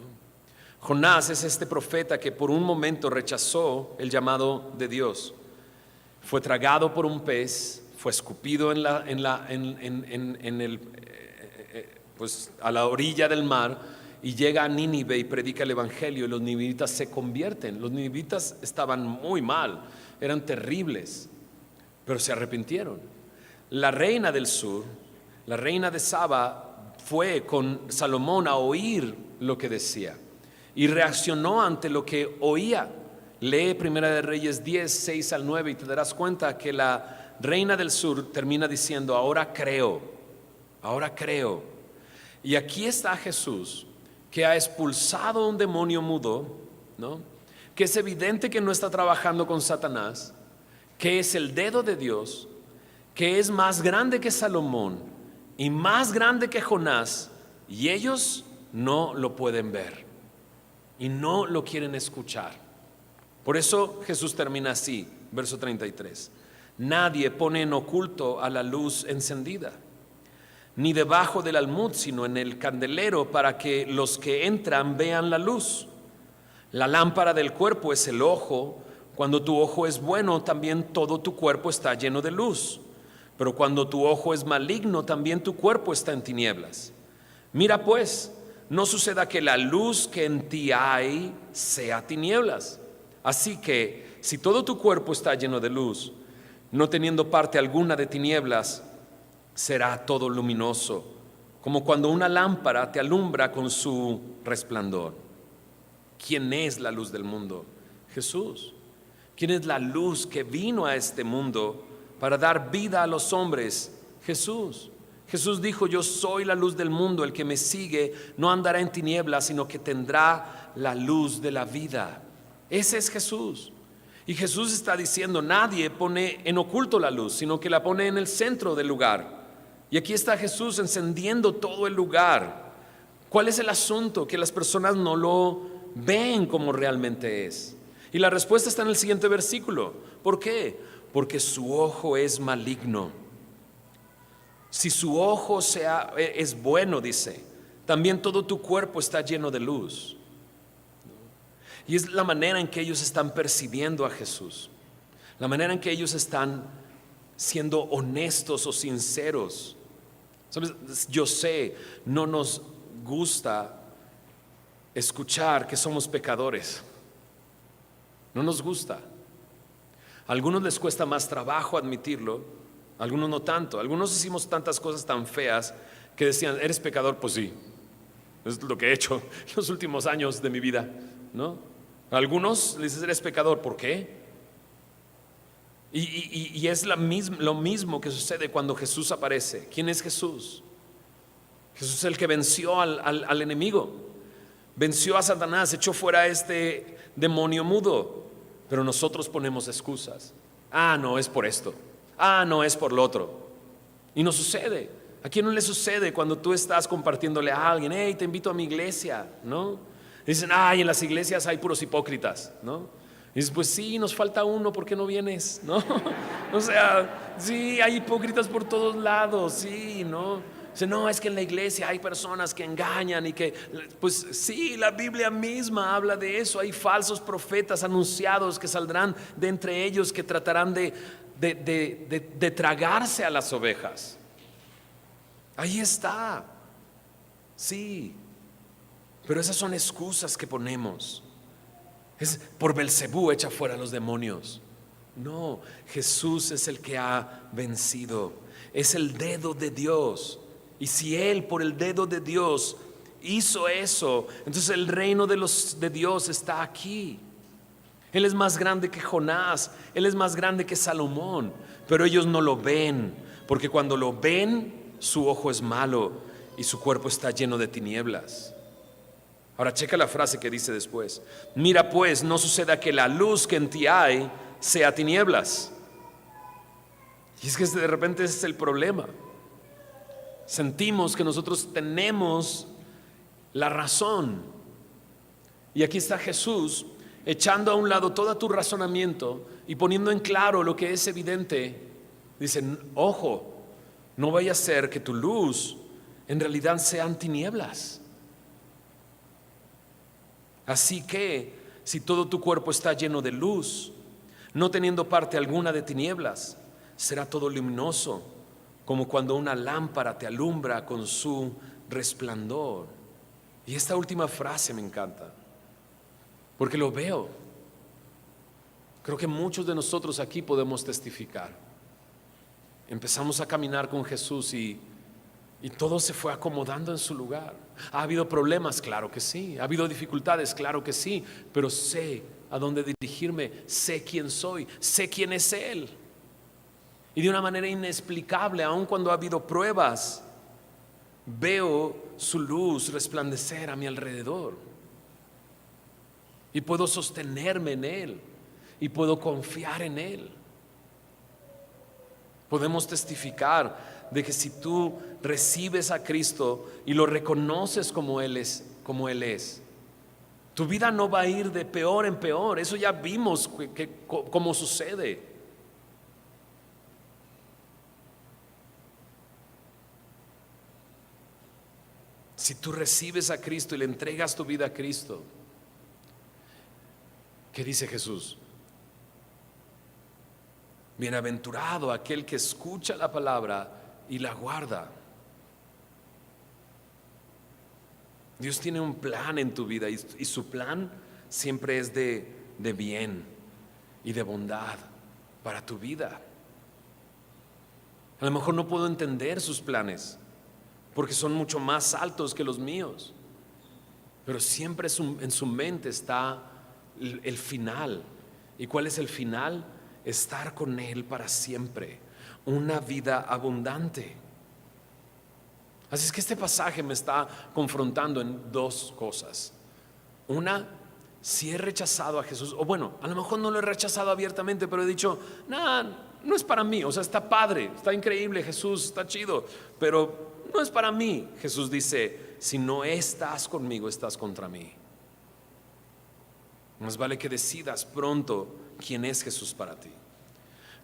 Jonás es este profeta que por un momento rechazó el llamado de Dios. Fue tragado por un pez, fue escupido pues a la orilla del mar, y llega a Nínive y predica el evangelio, y los ninivitas se convierten. Los ninivitas estaban muy mal, eran terribles, pero se arrepintieron. La reina del sur, la reina de Saba, fue con Salomón a oír lo que decía y reaccionó ante lo que oía. Lee Primera de Reyes 10, 6 al 9 y te darás cuenta que la reina del sur termina diciendo: ahora creo, ahora creo. Y aquí está Jesús, que ha expulsado un demonio mudo, ¿no? Que es evidente que no está trabajando con Satanás, que es el dedo de Dios, que es más grande que Salomón y más grande que Jonás, y ellos no lo pueden ver y no lo quieren escuchar. Por eso Jesús termina así, verso 33: nadie pone en oculto a la luz encendida, ni debajo del almud, sino en el candelero, para que los que entran vean la luz. La lámpara del cuerpo es el ojo. Cuando tu ojo es bueno, también todo tu cuerpo está lleno de luz. Pero cuando tu ojo es maligno, también tu cuerpo está en tinieblas. Mira pues, no suceda que la luz que en ti hay sea tinieblas. Así que, si todo tu cuerpo está lleno de luz, no teniendo parte alguna de tinieblas, será todo luminoso, como cuando una lámpara te alumbra con su resplandor. ¿Quién es la luz del mundo? Jesús. ¿Quién es la luz que vino a este mundo para dar vida a los hombres? Jesús. Jesús dijo: yo soy la luz del mundo, el que me sigue no andará en tinieblas, sino que tendrá la luz de la vida. Ese es Jesús. Y Jesús está diciendo: nadie pone en oculto la luz, sino que la pone en el centro del lugar. Y aquí está Jesús encendiendo todo el lugar. ¿Cuál es el asunto? Que las personas no lo ven como realmente es. Y la respuesta está en el siguiente versículo. ¿Por qué? Porque su ojo es maligno. Si su ojo es bueno, dice, también todo tu cuerpo está lleno de luz. Y es la manera en que ellos están percibiendo a Jesús, la manera en que ellos están siendo honestos o sinceros. ¿Sabes? Yo sé, no nos gusta escuchar que somos pecadores. No nos gusta. A algunos les cuesta más trabajo admitirlo, a algunos no tanto. Algunos hicimos tantas cosas tan feas que decían, ¿eres pecador? Pues sí, es lo que he hecho los últimos años de mi vida, ¿no? A algunos les dices, ¿eres pecador? ¿Por qué? Y es lo mismo que sucede cuando Jesús aparece. ¿Quién es Jesús? Jesús es el que venció al enemigo, venció a Satanás, echó fuera a este demonio mudo. Pero nosotros ponemos excusas. Ah, no, es por esto. Ah, no, es por lo otro. Y no sucede. ¿A quién no le sucede cuando tú estás compartiéndole a alguien? Hey, te invito a mi iglesia, ¿no? Dicen, ay, en las iglesias hay puros hipócritas, ¿no? Y dices, pues sí, nos falta uno, ¿por qué no vienes? ¿No? O sea, sí, hay hipócritas por todos lados, sí, ¿no? Dice, no, es que en la iglesia hay personas que engañan y que, pues sí, la Biblia misma habla de eso. Hay falsos profetas anunciados que saldrán de entre ellos, que tratarán de tragarse a las ovejas. Ahí está, sí, pero esas son excusas que ponemos. Es por Belcebú echa fuera a los demonios. No, Jesús es el que ha vencido. Es el dedo de Dios. Y si Él por el dedo de Dios hizo eso, entonces el reino de Dios está aquí. Él es más grande que Jonás, Él es más grande que Salomón, pero ellos no lo ven, porque cuando lo ven, su ojo es malo y su cuerpo está lleno de tinieblas. Ahora checa la frase que dice después. Mira pues, no suceda que la luz que en ti hay sea tinieblas. Y es que de repente ese es el problema. Sentimos que nosotros tenemos la razón. Y aquí está Jesús echando a un lado todo tu razonamiento y poniendo en claro lo que es evidente. Dicen, ojo, no vaya a ser que tu luz en realidad sean tinieblas. Así que si todo tu cuerpo está lleno de luz, no teniendo parte alguna de tinieblas, será todo luminoso, como cuando una lámpara te alumbra con su resplandor. Y esta última frase me encanta, porque lo veo. Creo que muchos de nosotros aquí podemos testificar. Empezamos a caminar con Jesús y todo se fue acomodando en su lugar. ¿Ha habido problemas? Claro que sí. ¿Ha habido dificultades? Claro que sí. Pero sé a dónde dirigirme, sé quién soy, sé quién es Él. Y de una manera inexplicable, aun cuando ha habido pruebas, veo su luz resplandecer a mi alrededor. Y puedo sostenerme en Él. Y puedo confiar en Él. Podemos testificar de que si tú recibes a Cristo y lo reconoces como Él es, tu vida no va a ir de peor en peor. Eso ya vimos cómo sucede. Si tú recibes a Cristo y le entregas tu vida a Cristo, ¿qué dice Jesús? Bienaventurado aquel que escucha la palabra y la guarda. Dios tiene un plan en tu vida y su plan siempre es de bien y de bondad para tu vida. A lo mejor no puedo entender sus planes porque son mucho más altos que los míos, pero siempre en su mente está el final. ¿Y cuál es el final? Estar con Él para siempre, una vida abundante. Así es que este pasaje me está confrontando en dos cosas. Una, si he rechazado a Jesús, o bueno, a lo mejor no lo he rechazado abiertamente, pero he dicho, no es para mí. O sea, está padre, está increíble Jesús, está chido, pero no es para mí. Jesús dice, si no estás conmigo, estás contra mí. Más vale que decidas pronto quién es Jesús para ti.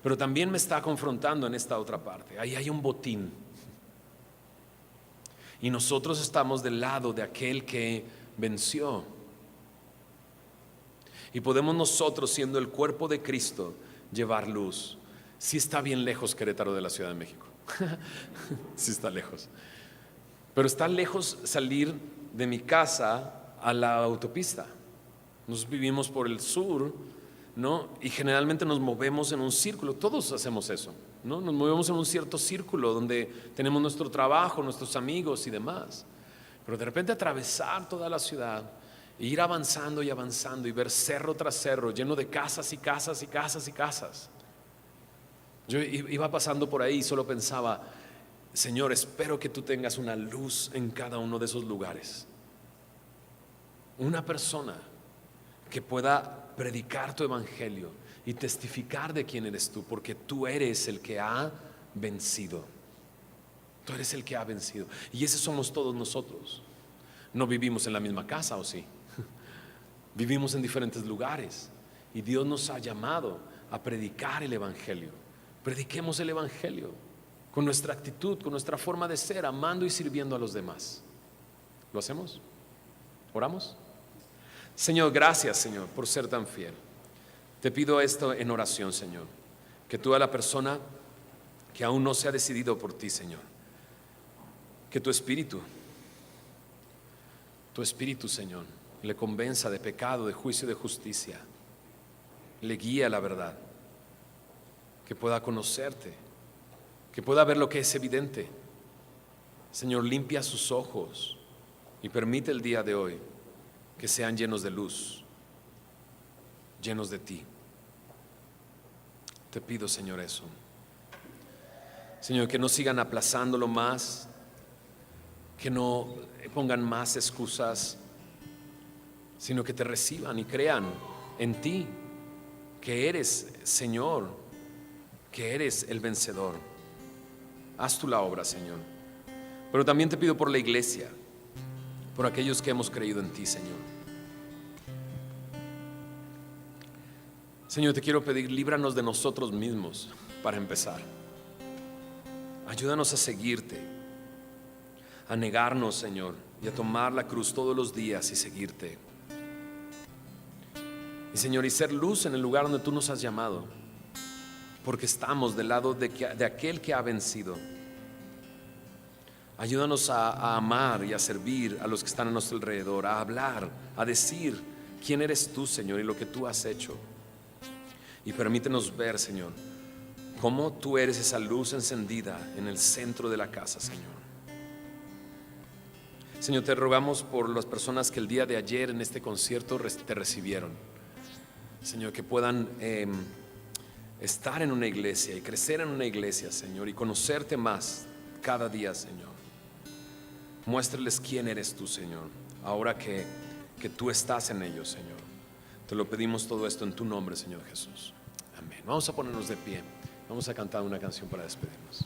Pero también me está confrontando en esta otra parte. Ahí hay un botín. Y nosotros estamos del lado de aquel que venció. Y podemos nosotros, siendo el cuerpo de Cristo, llevar luz. Sí está bien lejos Querétaro de la Ciudad de México. Sí está lejos. Pero está lejos salir de mi casa a la autopista. Nos vivimos por el sur ¿no? Y generalmente nos movemos en un círculo, todos hacemos eso, ¿no? Nos movemos en un cierto círculo donde tenemos nuestro trabajo, nuestros amigos y demás. Pero de repente atravesar toda la ciudad e ir avanzando y avanzando y ver cerro tras cerro lleno de casas y casas y casas y casas. Yo iba pasando por ahí y solo pensaba, Señor, espero que tú tengas una luz en cada uno de esos lugares. Una persona que pueda predicar tu evangelio y testificar de quién eres tú, porque tú eres el que ha vencido. Tú eres el que ha vencido. Y ese somos todos nosotros. No vivimos en la misma casa, ¿o sí? Vivimos en diferentes lugares. Y Dios nos ha llamado a predicar el evangelio. Prediquemos el evangelio con nuestra actitud, con nuestra forma de ser, amando y sirviendo a los demás. ¿Lo hacemos? ¿Oramos? Señor, gracias, Señor, por ser tan fiel. Te pido esto en oración, Señor, que tú a la persona que aún no se ha decidido por ti, Señor, que tu Espíritu, Señor, le convenza de pecado, de juicio y de justicia, le guíe a la verdad, que pueda conocerte, que pueda ver lo que es evidente. Señor, limpia sus ojos y permite el día de hoy que sean llenos de luz, llenos de ti. Te pido, Señor, eso. Señor, que no sigan aplazándolo más, que no pongan más excusas, sino que te reciban y crean en ti, que eres Señor, que eres el vencedor. Haz tú la obra, Señor. Pero también te pido por la iglesia, por aquellos que hemos creído en ti, Señor. Señor, te quiero pedir, líbranos de nosotros mismos para empezar. Ayúdanos a seguirte, a negarnos, Señor, y a tomar la cruz todos los días y seguirte. Y Señor, y ser luz en el lugar donde tú nos has llamado, porque estamos del lado de aquel que ha vencido. Ayúdanos a amar y a servir a los que están a nuestro alrededor, a hablar, a decir quién eres tú, Señor, y lo que tú has hecho. Y permítenos ver, Señor, cómo tú eres esa luz encendida en el centro de la casa, Señor. Señor, te rogamos por las personas que el día de ayer en este concierto te recibieron. Señor, que puedan estar en una iglesia y crecer en una iglesia, Señor, y conocerte más cada día, Señor. Muéstrales quién eres tú, Señor, ahora que tú estás en ellos, Señor. Te lo pedimos todo esto en tu nombre, Señor Jesús. Amén. Vamos a ponernos de pie. Vamos a cantar una canción para despedirnos.